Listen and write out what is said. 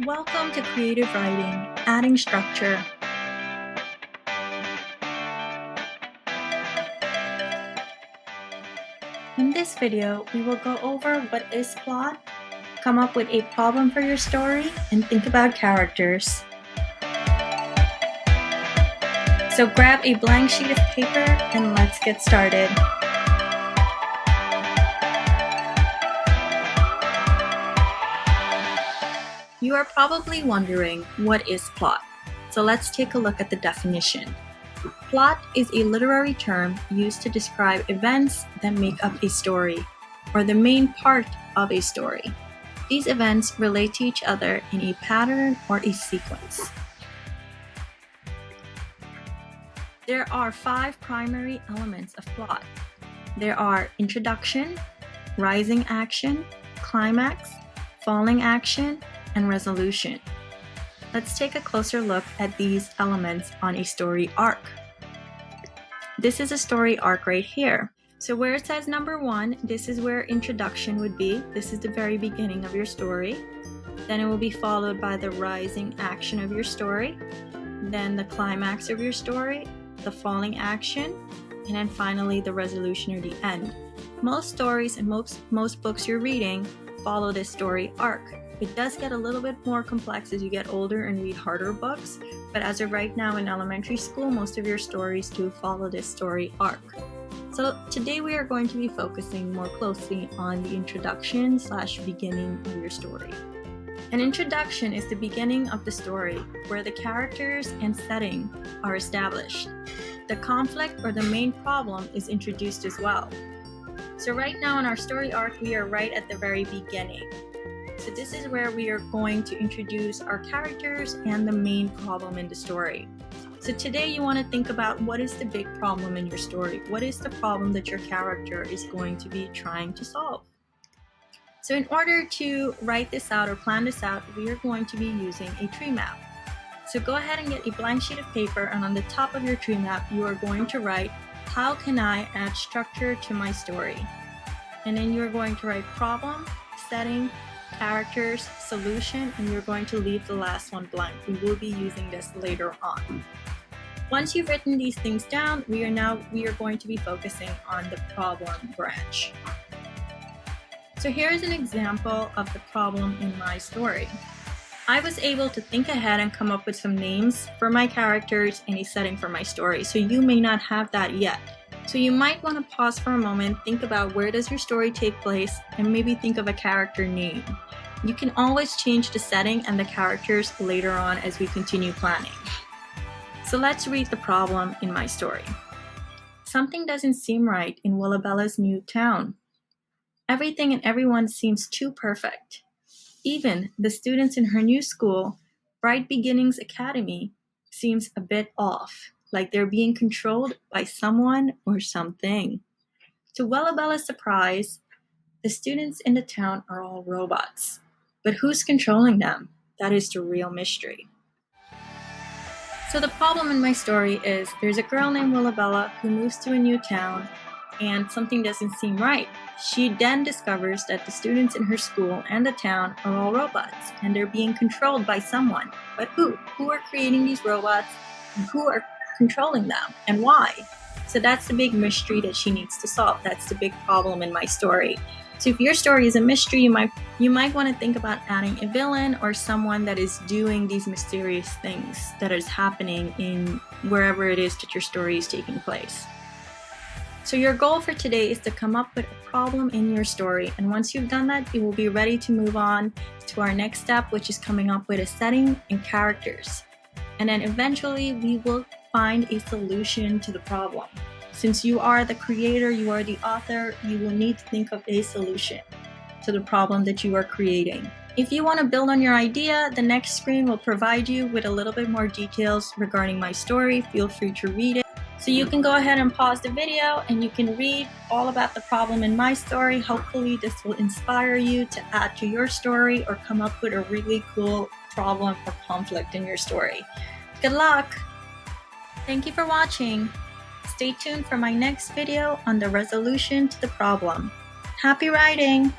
Welcome to Creative Writing, Adding Structure. In this video, we will go over what is plot, come up with a problem for your story, and think about characters. So grab a blank sheet of paper and let's get started. You are probably wondering, what is plot? So let's take a look at the definition. Plot is a literary term used to describe events that make up a story, or the main part of a story. These events relate to each other in a pattern or a sequence. There are 5 primary elements of plot. There are introduction, rising action, climax, falling action, and resolution. Let's take a closer look at these elements on a story arc. This is a story arc right here. So where it says number 1, this is where introduction would be. This is the very beginning of your story. Then it will be followed by the rising action of your story, then the climax of your story, the falling action, and then finally the resolution or the end. Most stories and most books you're reading follow this story arc. It does get a little bit more complex as you get older and read harder books, but as of right now in elementary school, most of your stories do follow this story arc. So today we are going to be focusing more closely on the introduction / beginning of your story. An introduction is the beginning of the story, where the characters and setting are established. The conflict or the main problem is introduced as well. So right now in our story arc, we are right at the very beginning. So this is where we are going to introduce our characters and the main problem in the story. So today you want to think about, what is the big problem in your story? What is the problem that your character is going to be trying to solve? So in order to write this out or plan this out, we are going to be using a tree map. So go ahead and get a blank sheet of paper, and on the top of your tree map, you are going to write, how can I add structure to my story? And then you're going to write problem, setting, characters, solution, and you're going to leave the last one blank. We will be using this later on. Once you've written these things down, we are going to be focusing on the problem branch. So here's an example of the problem in my story. I was able to think ahead and come up with some names for my characters and a setting for my story, so you may not have that yet. So you might want to pause for a moment, think about where does your story take place, and maybe think of a character name. You can always change the setting and the characters later on as we continue planning. So let's read the problem in my story. Something doesn't seem right in Willabella's new town. Everything and everyone seems too perfect. Even the students in her new school, Bright Beginnings Academy, seems a bit off, like they're being controlled by someone or something. To Willabella's surprise, the students in the town are all robots. But who's controlling them? That is the real mystery. So the problem in my story is, there's a girl named Willabella who moves to a new town, and something doesn't seem right. She then discovers that the students in her school and the town are all robots, and they're being controlled by someone. But who? Who are creating these robots, and who are controlling them, and why? So that's the big mystery that she needs to solve. That's the big problem in my story. So if your story is a mystery, you might want to think about adding a villain or someone that is doing these mysterious things that is happening in wherever it is that your story is taking place. So your goal for today is to come up with a problem in your story, and once you've done that, you will be ready to move on to our next step, which is coming up with a setting and characters. And then eventually we will find a solution to the problem. Since you are the creator, you are the author, you will need to think of a solution to the problem that you are creating. If you want to build on your idea, the next screen will provide you with a little bit more details regarding my story. Feel free to read it. So you can go ahead and pause the video and you can read all about the problem in my story. Hopefully this will inspire you to add to your story or come up with a really cool problem or conflict in your story. Good luck! Thank you for watching. Stay tuned for my next video on the resolution to the problem. Happy writing!